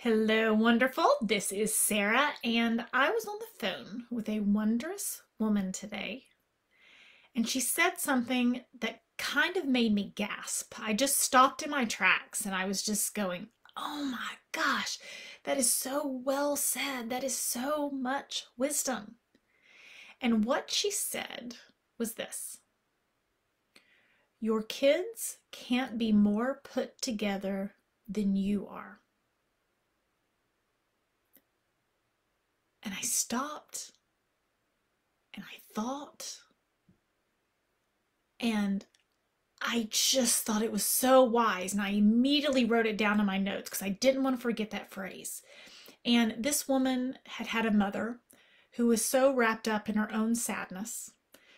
Hello, wonderful. This is Sarah, and I was on the phone with a wondrous woman today, and she said something that kind of made me gasp. I just stopped in my tracks and I was just going, oh my gosh, that is so well said. That is so much wisdom. And what she said was this: your kids can't be more put together than you are. And I stopped and I thought, and I just thought it was so wise. And I immediately wrote it down in my notes because I didn't want to forget that phrase. And this woman had had a mother who was so wrapped up in her own sadness,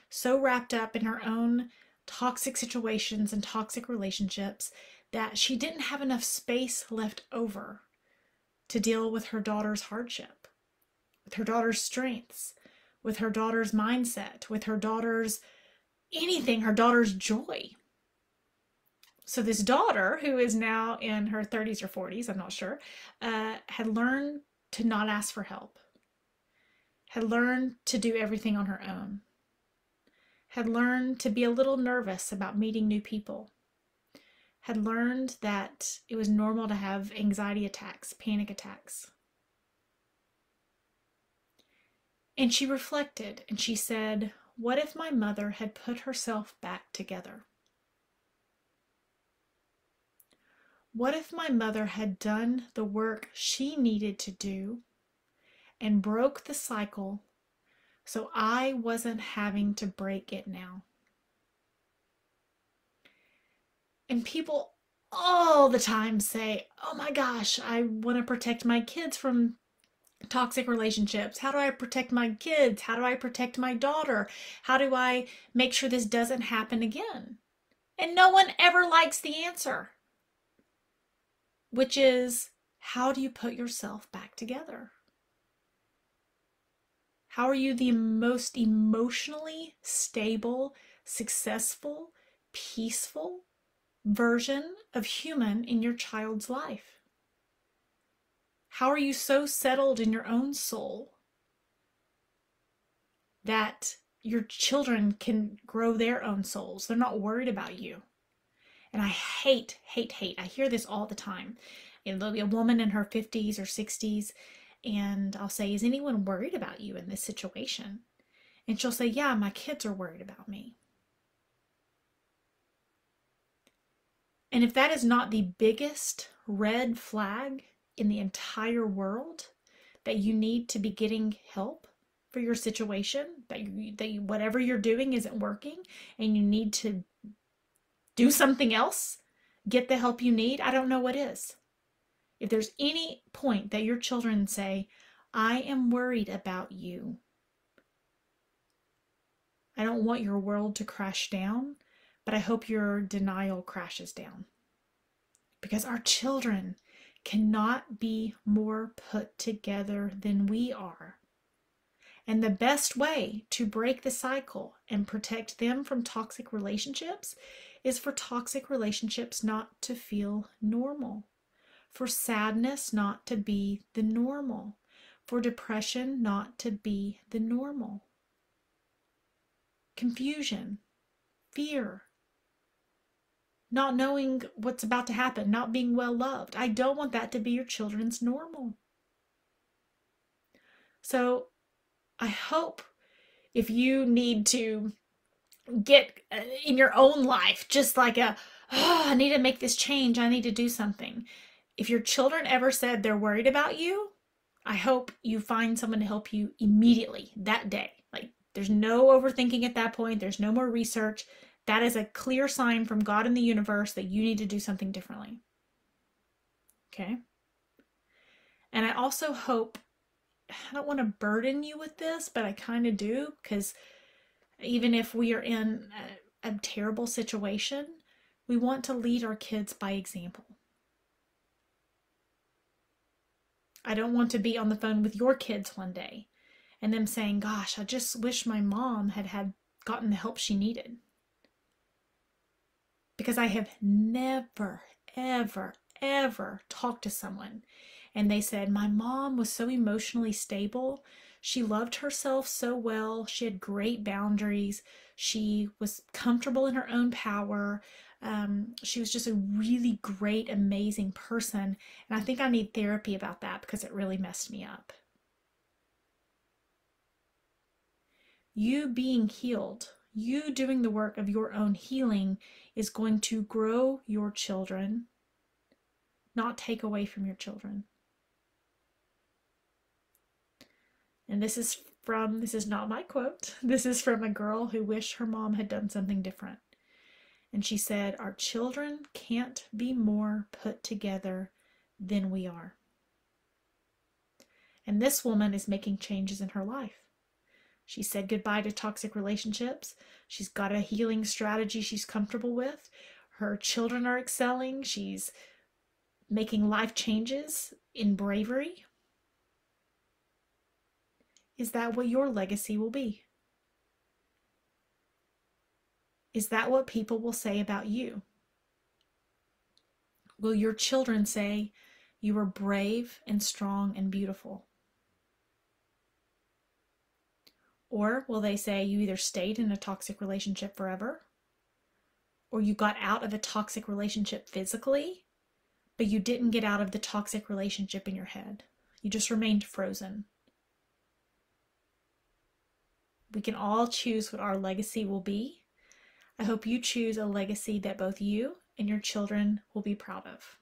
so wrapped up in her own toxic situations and toxic relationships that she didn't have enough space left over to deal with her daughter's hardship, with her daughter's strengths, with her daughter's mindset, with her daughter's anything, her daughter's joy. So this daughter, who is now in her 30s or 40s, I'm not sure, had learned to not ask for help, had learned to do everything on her own, had learned to be a little nervous about meeting new people, had learned that it was normal to have anxiety attacks, panic attacks. And she reflected and she said, what if my mother had put herself back together? What if my mother had done the work she needed to do and broke the cycle so I wasn't having to break it now? And people all the time say, oh my gosh, I want to protect my kids from toxic relationships. How do I protect my kids? How do I protect my daughter? How do I make sure this doesn't happen again? And no one ever likes the answer, which is, how do you put yourself back together? How are you the most emotionally stable, successful, peaceful version of human in your child's life? How are you so settled in your own soul that your children can grow their own souls? They're not worried about you. And I hate, I hear this all the time. And there'll be a woman in her 50s or 60s, and I'll say, is anyone worried about you in this situation? And she'll say, yeah, my kids are worried about me. And if that is not the biggest red flag in the entire world, that you need to be getting help for your situation, that whatever you're doing isn't working and you need to do something else, get the help you need, I don't know what is. If there's any point that your children say, I am worried about you, I don't want your world to crash down, but I hope your denial crashes down. Because our children cannot be more put together than we are. And the best way to break the cycle and protect them from toxic relationships is for toxic relationships not to feel normal, for sadness not to be the normal, for depression not to be the normal. Confusion, fear, not knowing what's about to happen, not being well loved. I don't want that to be your children's normal. So I hope if you need to get in your own life, just like I need to make this change, I need to do something. If your children ever said they're worried about you, I hope you find someone to help you immediately that day. Like, there's no overthinking at that point. There's no more research. That is a clear sign from God in the universe that you need to do something differently. Okay? And I also hope, I don't want to burden you with this, but I kind of do, because even if we are in a terrible situation, we want to lead our kids by example. I don't want to be on the phone with your kids one day and them saying, gosh, I just wish my mom had gotten the help she needed. Because I have never, ever talked to someone And they said, my mom was so emotionally stable. She loved herself so well. She had great boundaries. She was comfortable in her own power. She was just a really great, amazing person. And I think I need therapy about that because it really messed me up. You being healed, you doing the work of your own healing is going to grow your children, not take away from your children. And this is not my quote. This is from a girl who wished her mom had done something different. And she said, our children can't be more put together than we are. And this woman is making changes in her life. She said goodbye to toxic relationships. She's got a healing strategy she's comfortable with. Her children are excelling. She's making life changes in bravery. Is that what your legacy will be? Is that what people will say about you? Will your children say you were brave and strong and beautiful? Or will they say you either stayed in a toxic relationship forever, or you got out of a toxic relationship physically, but you didn't get out of the toxic relationship in your head? You just remained frozen. We can all choose what our legacy will be. I hope you choose a legacy that both you and your children will be proud of.